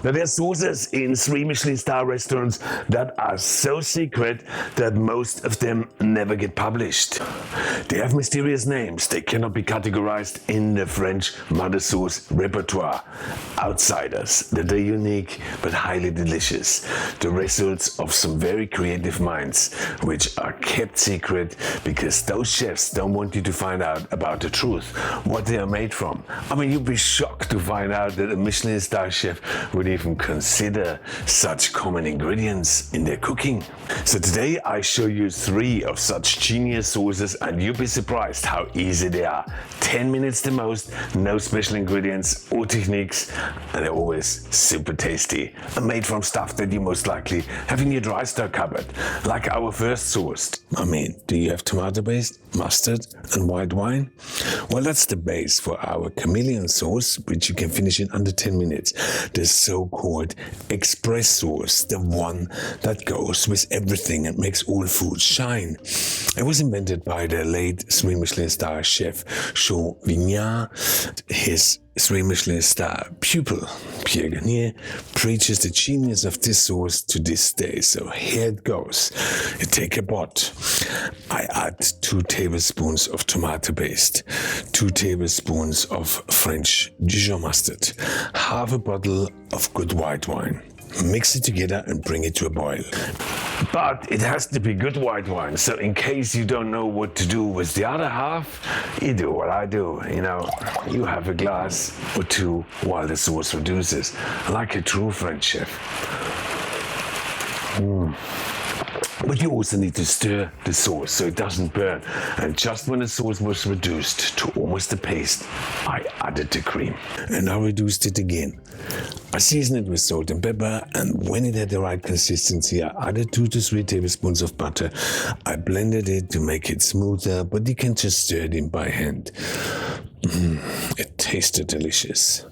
Now, there are sauces in 3 Michelin star restaurants that are so secret that most of them never get published. They have mysterious names. They cannot be categorized in the French mother sauce repertoire. Outsiders that are unique but highly delicious. The results of some very creative minds, which are kept secret because those chefs don't want you to find out about the truth, what they are made from. I mean, you'd be shocked to find out that a Michelin star chef would even consider such common ingredients in their cooking. So today I show you 3 of such genius sauces and you'll be surprised how easy they are. 10 minutes the most, no special ingredients or techniques, and they're always super tasty. And made from stuff that you most likely have in your dry stock cupboard, like our first sauce. I mean, do you have tomato paste, mustard and white wine? Well, that's the base for our chameleon sauce, which you can finish in under 10 minutes. The so-called express sauce, the one that goes with everything and makes all food shine. It was invented by the late 3 Michelin star chef Vignard. His 3 Michelin star pupil, Pierre Gangaires, preaches the genius of this sauce to this day. So here it goes. You take a pot. I add 2 tablespoons of tomato paste, 2 tablespoons of French Dijon mustard, half a bottle of good white wine. Mix it together and bring it to a boil. But it has to be good white wine, so in case you don't know what to do with the other half, you do what I do, you have a glass or 2 while the sauce reduces, like a true French chef. But you also need to stir the sauce so it doesn't burn. And just when the sauce was reduced to almost a paste, I added the cream. And I reduced it again. I seasoned it with salt and pepper, and when it had the right consistency, I added 2 to 3 tablespoons of butter. I blended it to make it smoother, but you can just stir it in by hand. It tasted delicious.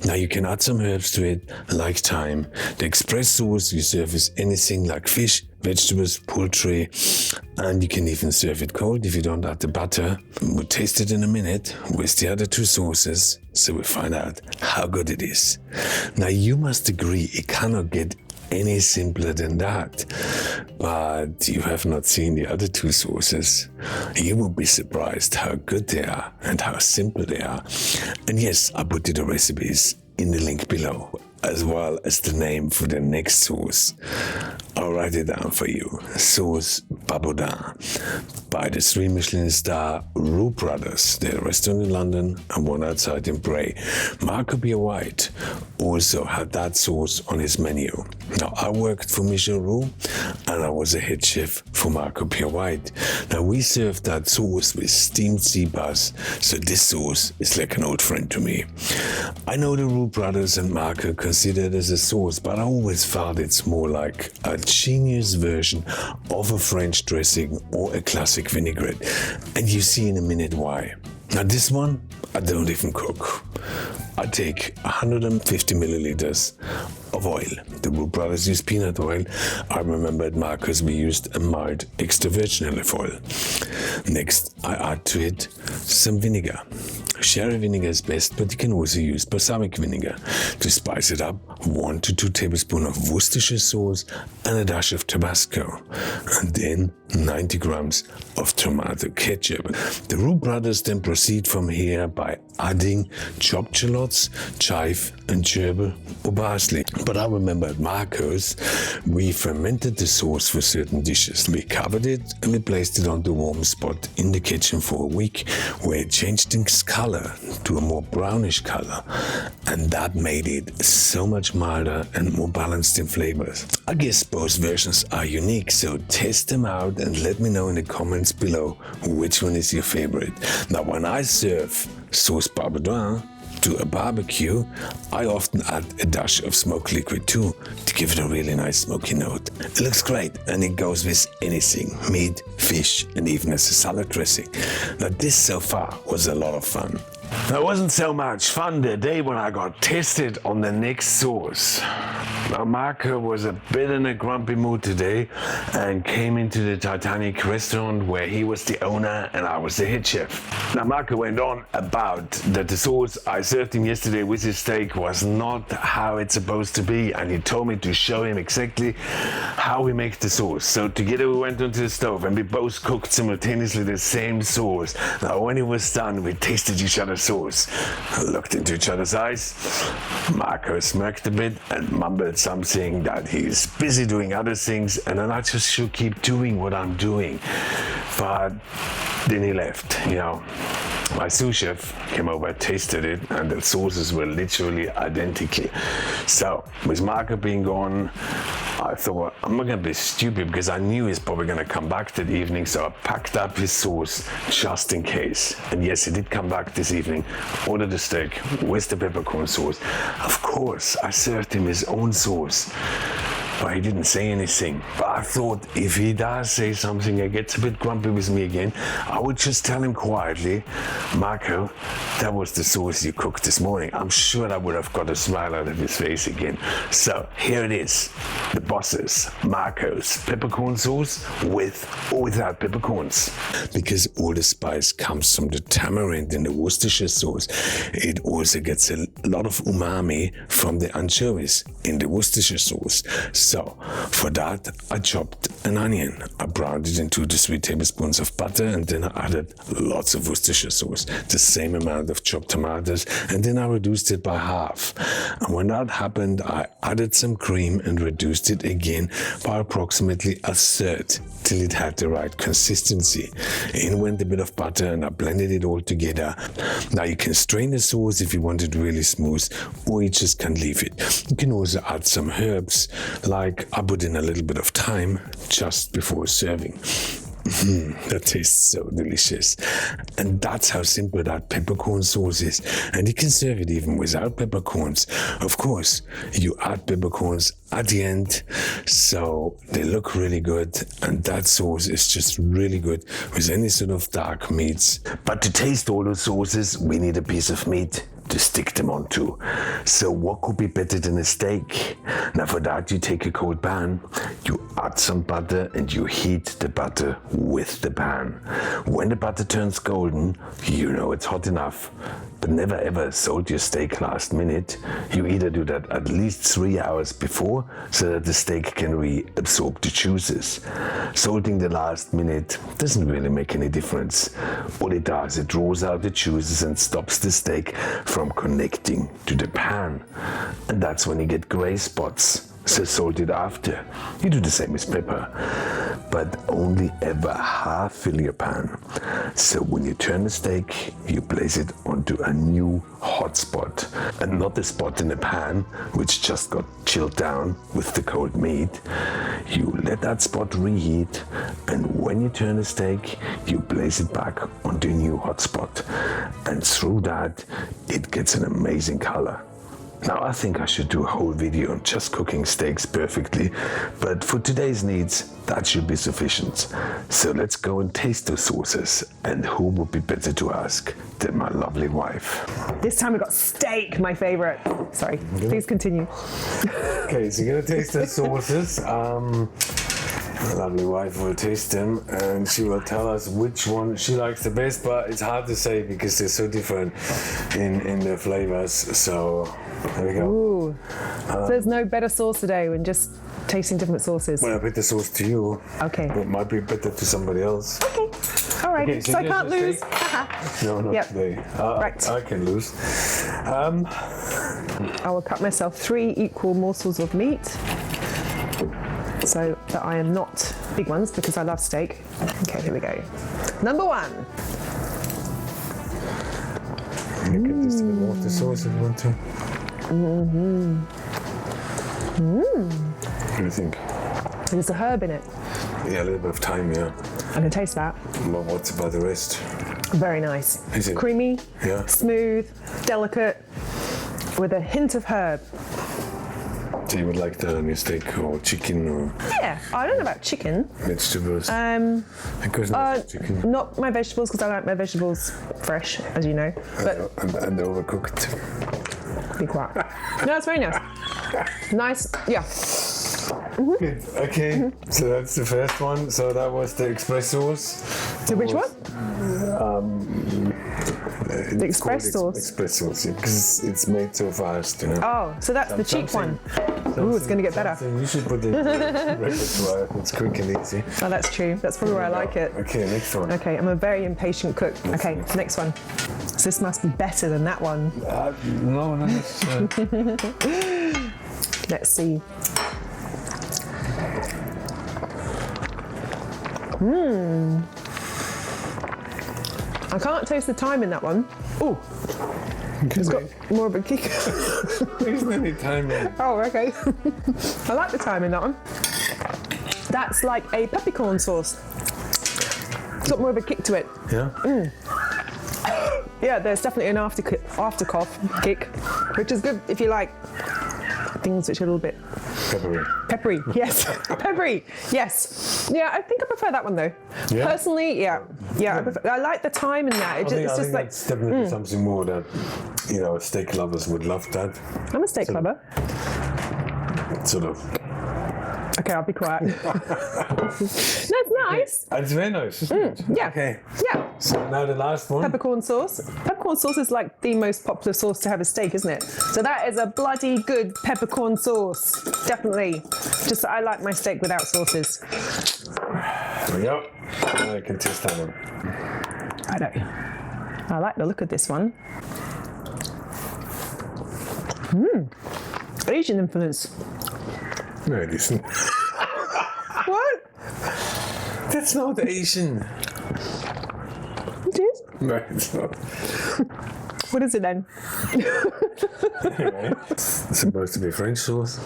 Now you can add some herbs to it, like thyme. The express sauce you serve with anything like fish, vegetables, poultry, and you can even serve it cold if you don't add the butter. We'll taste it in a minute with the other 2 sauces, so we'll find out how good it is. Now you must agree it cannot get any simpler than that, but you have not seen the other 2 sauces. You will be surprised how good they are and how simple they are. And yes, I put the recipes in the link below, as well as the name for the next sauce. I'll write it down for you. Sauce Boudran by the 3 Michelin star Roux Brothers. They're a restaurant in London and one outside in Bray. Marco Pierre Whites also had that sauce on his menu. Now, I worked for Michelin Roux and I was a head chef for Marco Pierre Whites. Now, we served that sauce with steamed sea bass, so this sauce is like an old friend to me. I know the Roux Brothers and Marco consider it as a sauce, but I always felt it's more like a genius version of a French dressing or a classic vinaigrette. And you see in a minute why. Now this one, I don't even cook. I take 150 milliliters of oil. The Roux Brothers use peanut oil. I remember at Marco's we used a mild extra virgin olive oil. Next, I add to it some vinegar. Sherry vinegar is best, but you can also use balsamic vinegar. To spice it up, 1 to 2 tablespoons of Worcestershire sauce and a dash of Tabasco. And then 90 grams of tomato ketchup. The Roux Brothers then proceed from here by adding chopped shallots, chive and chervil or parsley. But I remember at Marco's, we fermented the sauce for certain dishes. We covered it and we placed it on the warm spot in the kitchen for a week, where it changed its color to a more brownish color, and that made it so much milder and more balanced in flavors. I guess both versions are unique, so test them out and let me know in the comments below which one is your favorite. Now, when I serve sauce Boudran to a barbecue, I often add a dash of smoke liquid too, to give it a really nice smoky note. It looks great and it goes with anything, meat, fish and even as a salad dressing. Now this so far was a lot of fun. That wasn't so much fun the day when I got tested on the next sauce. Now, Marco was a bit in a grumpy mood today and came into the Titanic restaurant where he was the owner and I was the head chef. Now, Marco went on about that the sauce I served him yesterday with his steak was not how it's supposed to be, and he told me to show him exactly how we make the sauce. So together we went onto the stove and we both cooked simultaneously the same sauce. Now, when it was done, we tasted each other's sauce, looked into each other's eyes. Marco smirked a bit and mumbled something that he's busy doing other things and then I just should keep doing what I'm doing. But then he left, you know. My sous chef came over, tasted it, and the sauces were literally identical. So, with Marco being gone, I thought, well, I'm not gonna be stupid because I knew he's probably gonna come back that evening, so I packed up his sauce just in case. And yes, he did come back this evening, ordered the steak with the peppercorn sauce. Of course, I served him his own sauce. But he didn't say anything. But I thought if he does say something and gets a bit grumpy with me again, I would just tell him quietly, Marco, that was the sauce you cooked this morning. I'm sure I would have got a smile out of his face again. So here it is, the Boss's, Marco's peppercorn sauce with or without peppercorns. Because all the spice comes from the tamarind in the Worcestershire sauce, it also gets a lot of umami from the anchovies in the Worcestershire sauce. So for that, I chopped an onion. I browned it into 2 to 3 tablespoons of butter, and then I added lots of Worcestershire sauce, the same amount of chopped tomatoes, and then I reduced it by half. And when that happened, I added some cream and reduced it again by approximately a third till it had the right consistency. In went a bit of butter and I blended it all together. Now you can strain the sauce if you want it really smooth, or you just can leave it. You can also add some herbs, like I put in a little bit of thyme just before serving. That tastes so delicious. And that's how simple that peppercorn sauce is. And you can serve it even without peppercorns. Of course, you add peppercorns at the end, so they look really good. And that sauce is just really good with any sort of dark meats. But to taste all those sauces, we need a piece of meat to stick them onto. So what could be better than a steak? Now for that, you take a cold pan, you add some butter and you heat the butter with the pan. When the butter turns golden, you know it's hot enough. But never ever salt your steak last minute. You either do that at least 3 hours before so that the steak can reabsorb the juices. Salting the last minute doesn't really make any difference. All it does, it draws out the juices and stops the steak from connecting to the pan. And that's when you get gray spots. So salt it after. You do the same with pepper, but only ever half fill your pan. So when you turn the steak, you place it onto a new hot spot, and not the spot in the pan which just got chilled down with the cold meat. You let that spot reheat, and when you turn the steak, you place it back onto a new hot spot, and through that, it gets an amazing color. Now I think I should do a whole video on just cooking steaks perfectly, but for today's needs, that should be sufficient. So let's go and taste those sauces, and who would be better to ask than my lovely wife. This time we got steak, my favorite. Sorry, please continue. Okay, so you're gonna taste the sauces. My lovely wife will taste them and she will tell us which one she likes the best, but it's hard to say because they're so different in their flavors. So there we go. Ooh. So there's no better sauce today when just tasting different sauces. Well, I pick the sauce to you. Okay. It might be better to somebody else. Okay. All right. Okay, so I can't lose. No, not Yep. today. Right. I can lose. I will cut myself 3 equal morsels of meat, so that I am not big ones because I love steak. Okay, here we go. Number 1. You can just a bit more of the sauce if you want to. What do you think? There's a herb in it. Yeah, a little bit of thyme, yeah. I can taste that. But what's about the rest? Very nice. Is it? Creamy, Yeah. smooth, delicate, with a hint of herb. So you would like that on your steak or chicken or Yeah, I don't know about chicken. vegetables? Because chicken Not my vegetables, because I like my vegetables fresh, as you know. But and overcooked. be quiet. No, it's very nice. Nice, yeah. Good. Okay, so that's the first one. So that was the express sauce. So which one? The express sauce. Express sauce, yeah, because it's made so fast, you know. Oh, so that's the cheap one. Ooh, it's going to get better. You should put it in the repertoire. It's quick and easy. Oh, that's true. That's probably where I like it. Okay, next one. Okay, I'm a very impatient cook. Okay, next one. So this must be better than that one. No, not necessarily. Let's see. I can't taste the thyme in that one. Ooh, it's got more of a kick. There isn't any time in it. Oh, okay. I like the thyme in that one. That's like a peppercorn sauce. It's got more of a kick to it. Yeah? Yeah, there's definitely an after cough kick, which is good if you like things which are a little bit Peppery. peppery. Yes, peppery. Yes. Yeah, I think I prefer that one though. Yeah? Personally, yeah. I like the thyme in that. I think just like that's definitely something more that, you know, steak lovers would love that. I'm a steak lover. Sort of. Okay, I'll be quiet. That's nice. It's very nice, isn't it? Yeah. Okay. Yeah. So now the last one. Peppercorn sauce. Peppercorn sauce is like the most popular sauce to have a steak, isn't it? So that is a bloody good peppercorn sauce. Definitely. Just I like my steak without sauces. There we go. Now I can taste that one. I know. I like the look of this one. Asian influence. No, it isn't. What? That's not Asian. It is? No, it's not. What is it then? Anyway, it's supposed to be French sauce.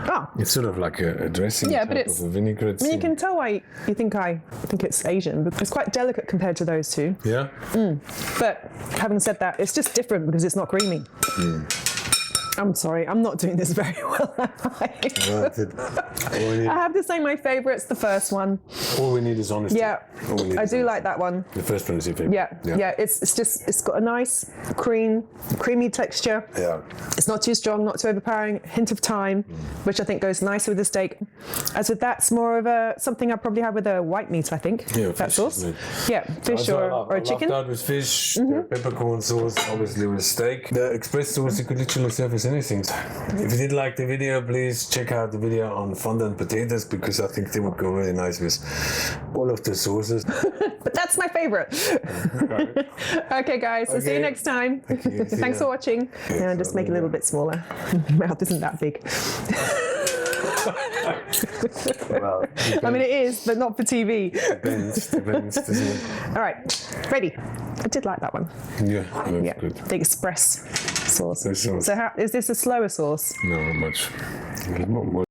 Oh. It's sort of like a dressing. Yeah, type but it's- of a vinaigrette. I mean, you can tell why you think I think it's Asian, but it's quite delicate compared to those two. Yeah. But having said that, it's just different because it's not creamy. I'm sorry, I'm not doing this very well, am I? I have to say my favourite's the first one. All we need is honesty. Yeah, All we need I is do honesty. like that one. The first one is your favourite. Yeah. It's got a nice creamy texture. Yeah. It's not too strong, not too overpowering. Hint of thyme, which I think goes nice with the steak. As with that's more of a something I probably have with a white meat. I think Yeah, that fish, sauce. isn't it? Yeah, fish or a chicken. I love that with fish, the peppercorn sauce, obviously with steak. The express sauce you could literally serve as anything. If you did like the video, please check out the video on fondant potatoes because I think they would go really nice with all of the sauces. But that's my favourite. Okay, guys. So see you Okay. next time. Okay, see Thanks ya. for watching. Yeah, just make it a little bit smaller. My mouth isn't that big. Well, I mean, it is, but not for TV. depends, doesn't it? All right, ready. I did like that one. Yeah, that's Yeah, good. the express sauce. The sauce. So, how is this a slower sauce? No, not much. More